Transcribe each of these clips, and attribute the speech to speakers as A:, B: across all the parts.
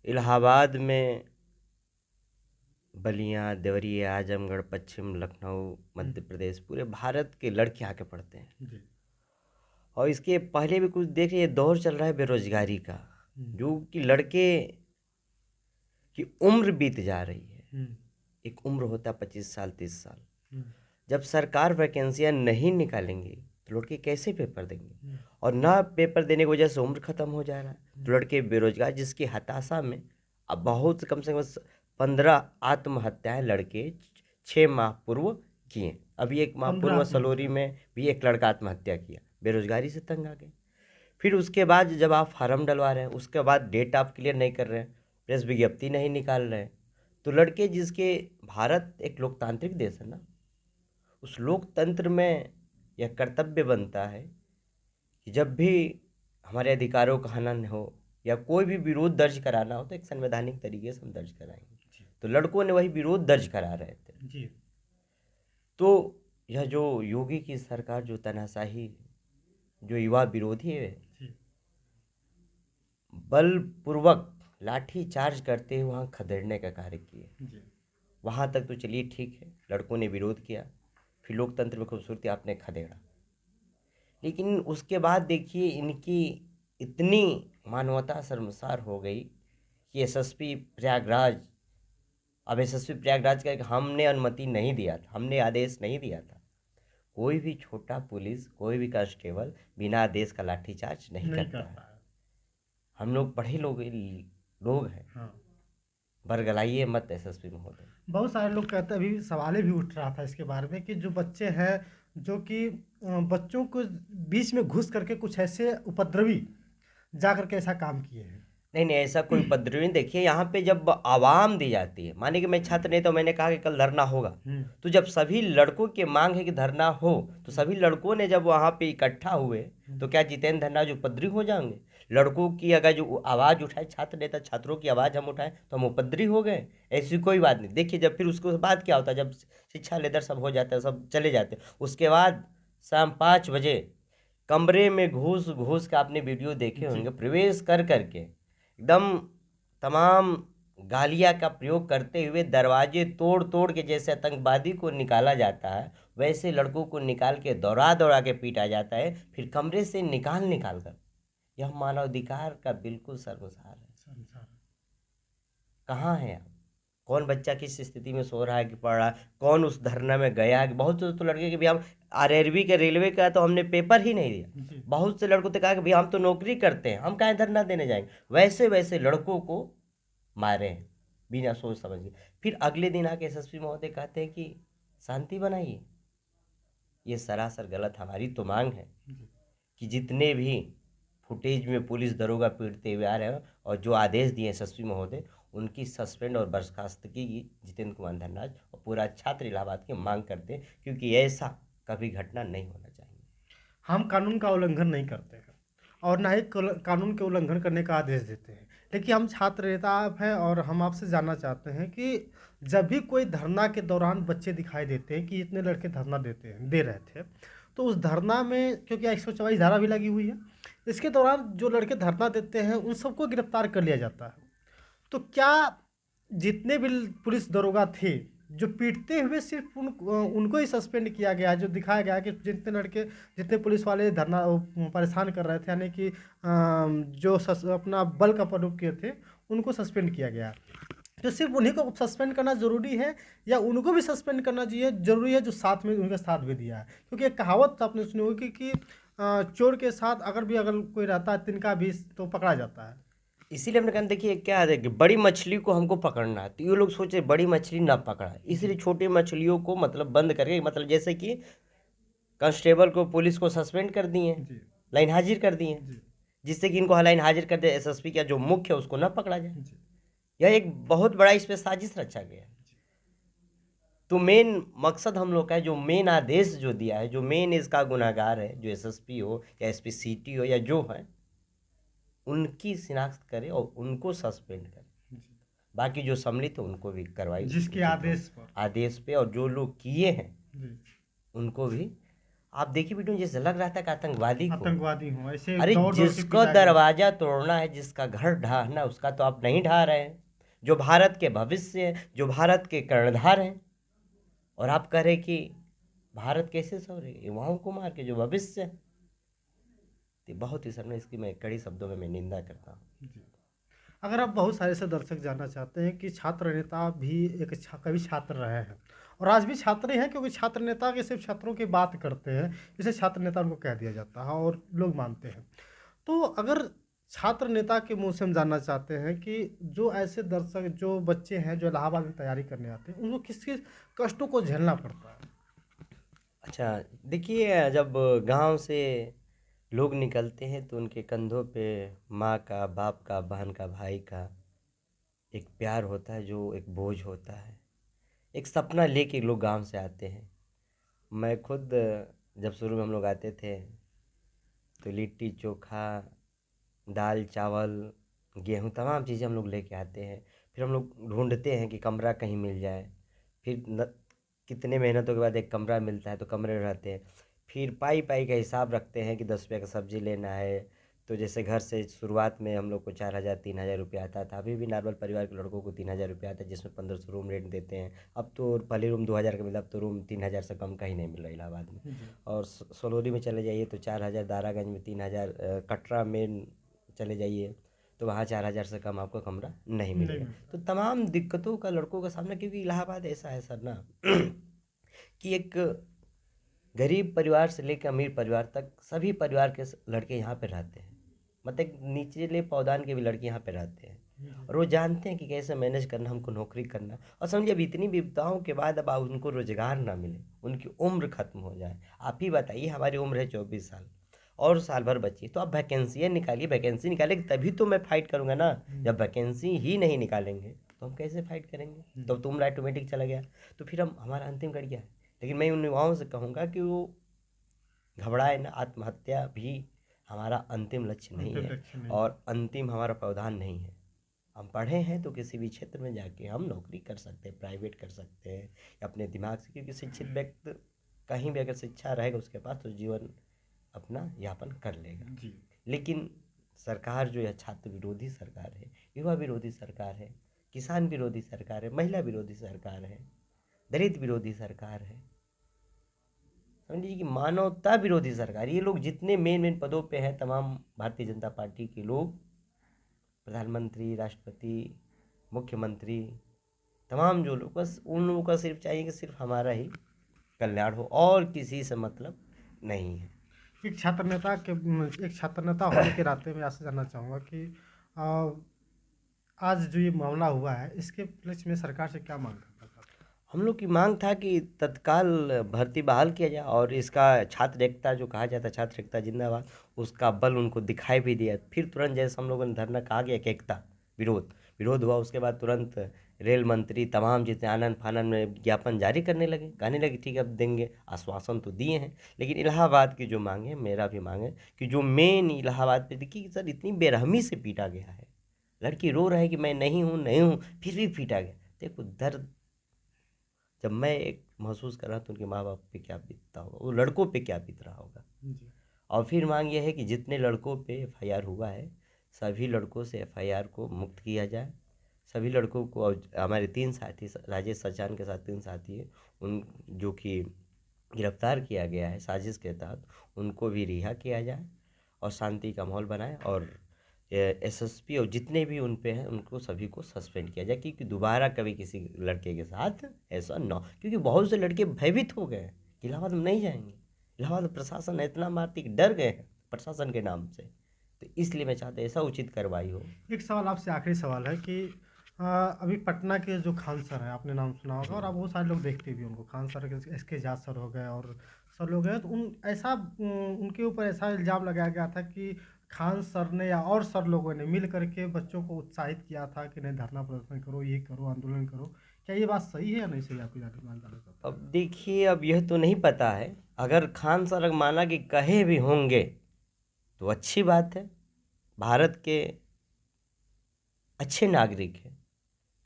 A: इलाहाबाद में बलिया, देवरिया, आजमगढ़, पश्चिम लखनऊ, मध्य प्रदेश, पूरे भारत के लड़के आके पढ़ते हैं।
B: जी।
A: और इसके पहले भी कुछ देखिए, ये दौर चल रहा है बेरोजगारी का, जो कि लड़के की उम्र बीत जा रही है। एक उम्र होता है 25 साल, 30 साल। जब सरकार वैकेंसियां नहीं निकालेंगी तो लड़के कैसे पेपर देंगे? और ना पेपर देने की वजह से उम्र खत्म हो जा रहा है, तो लड़के बेरोजगार, जिसकी हताशा में अब बहुत कम से कम 15 आत्महत्याएं लड़के 6 माह पूर्व किए। अभी 1 माह पूर्व सलोरी में भी एक लड़का आत्महत्या किया, बेरोजगारी से तंग आ गए। फिर उसके बाद जब आप फार्म डलवा रहे हैं, उसके बाद डेट आप क्लियर नहीं कर रहे हैं, प्रेस विज्ञप्ति नहीं निकाल रहे हैं, तो लड़के, जिसके भारत एक लोकतांत्रिक देश है ना, उस लोकतंत्र में यह कर्तव्य बनता है कि जब भी हमारे अधिकारों का हनन हो या कोई भी विरोध दर्ज कराना हो तो एक संवैधानिक तरीके से हम दर्ज कराएंगे। तो लड़कों ने वही विरोध दर्ज करा रहे थे
B: जी।
A: तो यह जो योगी की सरकार, जो तानाशाही, जो युवा विरोधी है, बलपूर्वक लाठी चार्ज करते हुए वहाँ खदेड़ने का कार्य किए। वहाँ तक तो चलिए ठीक है, लड़कों ने विरोध किया, फिर लोकतंत्र में खूबसूरती आपने खदेड़ा, लेकिन उसके बाद देखिए इनकी इतनी मानवता शर्मसार हो गई कि एसएसपी प्रयागराज, अब एसएसपी प्रयागराज का हमने अनुमति नहीं दिया था, हमने आदेश नहीं दिया था, कोई भी छोटा पुलिस, कोई भी कांस्टेबल बिना आदेश का लाठीचार्ज नहीं करता है। हम लोग पढ़े लोग हैं।
B: हाँ।
A: बरगलाइए मत एसएसपी महोदय।
B: बहुत सारे लोग कहते हैं, अभी सवाल भी उठ रहा था इसके बारे में कि जो बच्चे हैं, जो कि बच्चों को बीच में घुस करके कुछ ऐसे उपद्रवी जा करके ऐसा काम किए हैं।
A: नहीं नहीं, ऐसा कोई उपद्रव नहीं। देखिए यहाँ पे जब आवाम दी जाती है, माने कि मैं छात्र नहीं, तो मैंने कहा कि कल धरना होगा, तो जब सभी लड़कों की मांग है कि धरना हो, तो सभी लड़कों ने जब वहाँ पे इकट्ठा हुए, तो क्या जितेंद्र धरना जो उपद्रवी हो जाएंगे? लड़कों की अगर जो आवाज़ उठाए छात्र नेता, छात्रों की आवाज़ हम उठाए तो हम उपद्रवी हो गए? ऐसी कोई बात नहीं। देखिए जब फिर उसके बाद क्या होता है, जब शिक्षा लेदर सब हो जाता है, सब चले जाते हैं, उसके बाद शाम 5 बजे कमरे में घुस घुस के, आपने वीडियो देखे होंगे, प्रवेश कर करके एकदम तमाम गालियाँ का प्रयोग करते हुए दरवाजे तोड़ तोड़ के, जैसे आतंकवादी को निकाला जाता है वैसे लड़कों को निकाल के दौड़ा दौड़ा के पीटा जाता है, फिर कमरे से निकाल निकाल कर। यह मानवाधिकार का बिल्कुल सर्वसार है। कहाँ है आप? कौन बच्चा किस स्थिति में सो रहा है कि पढ़ रहा है? कौन उस धरना में गया है? बहुत से तो लड़के के भी, हम आरआरबी के, रेलवे का, तो हमने पेपर ही नहीं दिया। बहुत से लड़कों ने कहा कि भैया हम तो नौकरी करते हैं, हम काहे धरना देने जाएंगे? वैसे वैसे लड़कों को मारे हैं बिना सोच समझ के। फिर अगले दिन आके एसएसपी महोदय कहते हैं कि शांति बनाइए। ये सरासर गलत। हमारी तो मांग है कि जितने भी फुटेज में पुलिस दरोगा पीटते हुए आ रहे हैं, और जो आदेश दिए एसएसपी महोदय, उनकी सस्पेंड और बर्खास्तगी की जितेंद्र कुमार धनराज और पूरा छात्र इलाहाबाद की मांग करते हैं, क्योंकि ऐसा कभी घटना नहीं होना चाहिए।
B: हम कानून का उल्लंघन नहीं करते हैं और ना ही कानून के उल्लंघन करने का आदेश देते हैं, लेकिन हम छात्र नेता आप हैं और हम आपसे जानना चाहते हैं कि जब भी कोई धरना के दौरान बच्चे दिखाई देते हैं कि इतने लड़के धरना दे रहे थे, तो उस धरना में क्योंकि 144 धारा भी लगी हुई है, इसके दौरान जो लड़के धरना देते हैं उन सबको गिरफ्तार कर लिया जाता है। तो क्या जितने भी पुलिस दरोगा थे जो पीटते हुए, सिर्फ उनको ही सस्पेंड किया गया, जो दिखाया गया कि जितने लड़के, जितने पुलिस वाले धरना परेशान कर रहे थे, यानी कि जो अपना बल का प्रयोग किए थे, उनको सस्पेंड किया गया? तो सिर्फ उन्हीं को सस्पेंड करना ज़रूरी है या उनको भी सस्पेंड करना चाहिए ज़रूरी है जो साथ में उनका साथ भी दिया है? क्योंकि एक कहावत आपने सुनी होगी कि चोर के साथ अगर कोई रहता है तिनका भी, तो पकड़ा जाता है।
A: इसीलिए हमने कहा, देखिए क्या है कि बड़ी मछली को हमको पकड़ना है, तो ये लोग सोचे बड़ी मछली ना पकड़ा, इसलिए छोटी मछलियों को मतलब बंद करके, मतलब जैसे कि कांस्टेबल को, पुलिस को सस्पेंड कर दिए, लाइन हाजिर कर दिए, जिससे कि इनको लाइन हाजिर कर दे, एसएसपी का जो मुख्य है उसको ना पकड़ा जाए। यह एक बहुत बड़ा इस पे साजिश रचा गया है। तो मेन मकसद हम लोग का है, जो मेन आदेश जो दिया है, जो मेन इसका गुनाहगार है, जो एसएसपी हो या एसपी सिटी हो या जो है, उनकी शिनाख्त करे और उनको सस्पेंड करे। बाकी जो सम्मिलित है उनको भी कार्रवाई
B: जिसके आदेश पर,
A: और जो लोग किए हैं उनको भी। आप देखिए बेटू, जैसे लग रहा था कि आतंकवादी को,
B: आतंकवादी हो ऐसे
A: अरे
B: दौड़ दौड़ के
A: जिसका
B: पीटा गया।
A: दरवाजा तोड़ना है, जिसका घर ढाहना, उसका तो आप नहीं ढा रहे हैं, जो भारत के भविष्य है, जो भारत के कर्णधार हैं। और आप कह रहे कि भारत कैसे सवरे, युवाओं को मार के जो भविष्य है। तो बहुत ही सर, मैं इसकी मैं कड़ी शब्दों में मैं निंदा करता हूँ।
B: जी। अगर आप बहुत सारे ऐसे दर्शक जानना चाहते हैं कि छात्र नेता भी कभी छात्र रहे हैं और आज भी छात्र ही हैं, क्योंकि छात्र नेता के सिर्फ छात्रों की बात करते हैं, इसे छात्र नेता उनको कह दिया जाता है और लोग मानते हैं। तो अगर छात्र नेता के मुंह से हम जानना चाहते हैं कि जो ऐसे दर्शक, जो बच्चे हैं जो इलाहाबाद में तैयारी करने आते हैं, उनको किस किस कष्टों को झेलना पड़ता है?
A: अच्छा, देखिए, जब गांव से लोग निकलते हैं तो उनके कंधों पे माँ का, बाप का, बहन का, भाई का एक प्यार होता है, जो एक बोझ होता है। एक सपना लेके लोग गांव से आते हैं। मैं खुद जब शुरू में हम लोग आते थे तो लिट्टी चोखा, दाल चावल, गेहूँ, तमाम चीज़ें हम लोग लेके आते हैं। फिर हम लोग ढूंढते हैं कि कमरा कहीं मिल जाए। फिर कितने मेहनतों के बाद एक कमरा मिलता है तो कमरे में रहते हैं। फिर पाई पाई का हिसाब रखते हैं कि 10 रुपये का सब्जी लेना है। तो जैसे घर से शुरुआत में हम लोग को 4,000 3,000 रुपया आता था। अभी भी नॉर्मल परिवार के लड़कों को 3,000 रुपया आता है, जिसमें 1,500 रूम रेंट देते हैं। अब तो पहले रूम 2,000 का मिला, अब तो रूम 3,000 से कम का ही नहीं मिल रहा इलाहाबाद में।
B: जी।
A: और सलोरी में चले जाइए तो 4,000, दारागंज में 3,000, कटरा में चले जाइए तो वहाँ 4,000 से कम आपको कमरा नहीं
B: नहीं
A: मिलेगा।
B: मिलता।
A: तो तमाम दिक्कतों का लड़कों का सामना, क्योंकि इलाहाबाद ऐसा है सर ना कि एक गरीब परिवार से लेकर अमीर परिवार तक सभी परिवार के लड़के यहाँ पे रहते हैं। मतलब एक निचले पौदान के भी लड़के यहाँ पे रहते हैं।
B: जी।
A: और वो जानते हैं कि कैसे मैनेज करना, हमको नौकरी करना। और समझिए, अब इतनी विपदाओं के बाद अब उनको रोजगार ना मिले, उनकी उम्र खत्म हो जाए। आप ही बताइए, हमारी उम्र है 24 साल और साल भर बची, तो आप वैकेंसियाँ निकालिए। वैकेंसी निकालेंगे तभी तो मैं फाइट करूंगा ना। जब वैकेंसी ही नहीं निकालेंगे तो हम कैसे फाइट करेंगे? तो तुम ऑटोमेटिक चला गया, तो फिर हम हमारा अंतिम कड़ गया है। लेकिन मैं उन युवाओं से कहूँगा कि वो घबराए ना। आत्महत्या भी हमारा अंतिम लक्ष्य नहीं
B: अंतिम
A: है
B: लक्ष्य नहीं।
A: और अंतिम हमारा प्रावधान नहीं है। हम पढ़े हैं तो किसी भी क्षेत्र में जाके हम नौकरी कर सकते हैं, प्राइवेट कर सकते हैं, या अपने दिमाग से, क्योंकि शिक्षित व्यक्ति कहीं भी अगर शिक्षा रहेगा उसके पास तो जीवन अपना यापन कर लेगा।
B: जी।
A: लेकिन सरकार जो है छात्र विरोधी सरकार है, युवा विरोधी सरकार है, किसान विरोधी सरकार है, महिला विरोधी सरकार है, दलित विरोधी सरकार है, समझ लीजिए कि मानवता विरोधी सरकार। ये लोग जितने मेन मेन पदों पे हैं, तमाम भारतीय जनता पार्टी के लोग, प्रधानमंत्री, राष्ट्रपति, मुख्यमंत्री, तमाम जो लोग, बस उन लोगों का सिर्फ चाहिए कि सिर्फ हमारा ही कल्याण हो और किसी से मतलब नहीं है।
B: एक छात्र नेता होने के नाते मैं आपसे जानना चाहूँगा कि आ, आज जो ये मामला हुआ है, इसके उपलक्ष्य में सरकार से क्या मांग करना चाहते हैं?
A: हम लोग की मांग था कि तत्काल भर्ती बहाल किया जाए और इसका छात्र एकता जो कहा जाता है, छात्र एकता जिंदाबाद, उसका बल उनको दिखाई भी दिया। फिर तुरंत जैसे हम लोगों ने धरना कहा गया कि एकता, विरोध विरोध हुआ, उसके बाद तुरंत रेल मंत्री तमाम जितने आनन फानन में ज्ञापन जारी करने लगे, कहने लगे ठीक है अब देंगे, आश्वासन तो दिए हैं। लेकिन इलाहाबाद की जो मांग है, मेरा भी मांग है कि जो मेन इलाहाबाद पे, देखिए सर, इतनी बेरहमी से पीटा गया है। लड़की रो रहा है कि मैं नहीं हूँ नहीं हूँ, फिर भी पीटा गया। देखो दर्द जब मैं एक महसूस कर रहा हूँ तो उनके माँ बाप पे क्या बीतता होगा, वो लड़कों पे क्या बीत रहा होगा।
B: जी।
A: और फिर मांग ये है कि जितने लड़कों पे एफआईआर हुआ है, सभी लड़कों से एफआईआर को मुक्त किया जाए। सभी लड़कों को, और हमारे 3 साथी, राजेश सचान के साथ 3 साथी है, उन जो कि गिरफ्तार किया गया है साजिश के तहत, उनको भी रिहा किया जाए और शांति का माहौल बनाए। और एसएसपी और जितने भी उन पे हैं उनको सभी को सस्पेंड किया जाए, क्योंकि दोबारा कभी किसी लड़के के साथ ऐसा ना, क्योंकि बहुत से लड़के भयभीत हो गए हैं कि इलाहाबाद में नहीं जाएंगे। इलाहाबाद प्रशासन इतना मारती कि डर गए हैं प्रशासन के नाम से। तो इसलिए मैं चाहता ऐसा उचित कार्रवाई हो।
B: एक सवाल आपसे, आखिरी सवाल है कि अभी पटना के जो खान सर हैं, आपने नाम सुना होगा और आप बहुत सारे लोग देखते भी उनको, खान सर के, एस के जाट सर हो गए और सर लोग हैं, तो उनके ऊपर ऐसा इल्ज़ाम लगाया गया था कि खान सर ने या और सर लोगों ने मिल करके बच्चों को उत्साहित किया था कि नहीं धरना प्रदर्शन करो, ये करो, आंदोलन करो। क्या ये बात सही है या नहीं सही, आपकी जानना चाहता हूँ।
A: अब देखिए, अब यह तो नहीं पता है। अगर खान सर माना कि कहे भी होंगे तो अच्छी बात है, भारत के अच्छे नागरिक हैं।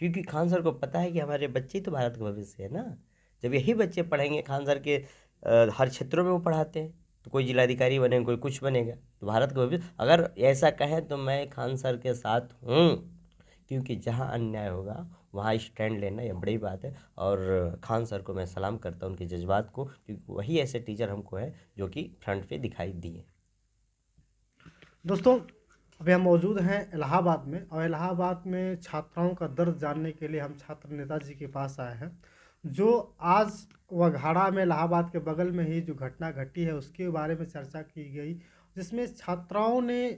A: क्योंकि खान सर को पता है कि हमारे बच्चे तो भारत का भविष्य है ना। जब यही बच्चे पढ़ेंगे खान सर के हर क्षेत्रों में वो पढ़ाते हैं। तो कोई जिलाधिकारी बनेगा, कोई कुछ बनेगा। तो भारत का भविष्य अगर ऐसा कहें तो मैं खान सर के साथ हूँ, क्योंकि जहाँ अन्याय होगा वहाँ स्टैंड लेना ये बड़ी बात है। और खान सर को मैं सलाम करता हूँ उनके जज्बात को, क्योंकि वही ऐसे टीचर हमको है जो कि फ्रंट पे दिखाई दिए।
B: दोस्तों, अभी हम मौजूद हैं इलाहाबाद में, और इलाहाबाद में छात्राओं का दर्द जानने के लिए हम छात्र नेताजी के पास आए हैं। जो आज वघाड़ा में इलाहाबाद के बगल में ही जो घटना घटी है उसके बारे में चर्चा की गई, जिसमें छात्राओं ने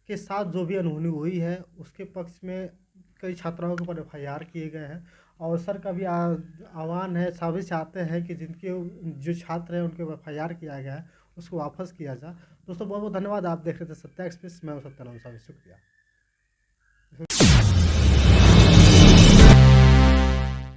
B: के साथ जो भी अनहोनी हुई है उसके पक्ष में कई छात्राओं के ऊपर एफआईआर किए गए हैं। और सर का भी आह्वान है, सभी चाहते हैं कि जिनके जो छात्र हैं उनके ऊपर एफआईआर किया गया है उसको वापस किया जाए। दोस्तों, बहुत बहुत धन्यवाद। आप देख रहे थे सत्या एक्सप्रेस, मैं हूं सत्यानंद साहब, शुक्रिया।